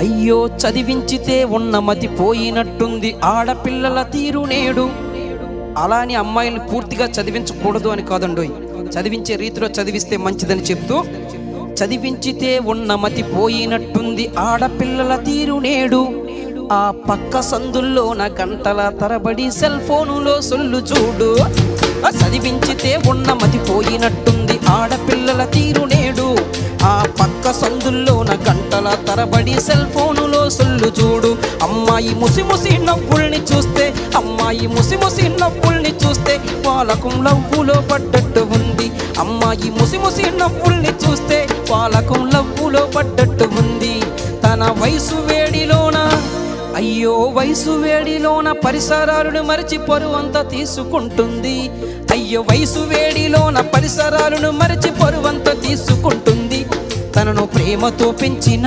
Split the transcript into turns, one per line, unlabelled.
అయ్యో చదివించితే ఉన్న మతి పోయినట్టుంది, ఆడపిల్లల తీరు నేడు. అలా అని అమ్మాయిల్ని పూర్తిగా చదివించకూడదు అని కాదండోయ్, చదివించే రీతిలో చదివిస్తే మంచిదని చెప్తూ, చదివించితే ఉన్న మతి పోయినట్టుంది ఆడపిల్లల తీరు నేడు. ఆ పక్క సందుల్లోన గంటల తరబడి సెల్ ఫోనులో సొల్లు చూడు. చదివించితే ఉన్న మతి పోయినట్టుంది ఆడపిల్లల తీరు నేడు. ఆ పక్క సందుల్లోన గంటల తరబడి సెల్ ఫోనులో సొల్లు చూడు. అమ్మాయి ముసి నవ్వుల్ని చూస్తే, అమ్మాయి ముసి నవ్వుల్ని చూస్తే వాళ్ళకు లవ్వులో పడ్డట్టు ఉంది. అమ్మాయి ముసి నవ్వుల్ని చూస్తే వాళ్ళకు లవ్వులో పడ్డట్టు ఉంది. తన వయసు వేడిలోన, అయ్యో వయసు వేడిలోన పరిసరాలను మరిచి పరువంతా తీసుకుంటుంది. అయ్యో వయసు వేడిలోన పరిసరాలను మరిచి పరువంతా తీసుకుంటుంది. తనను ప్రేమతో పెంచిన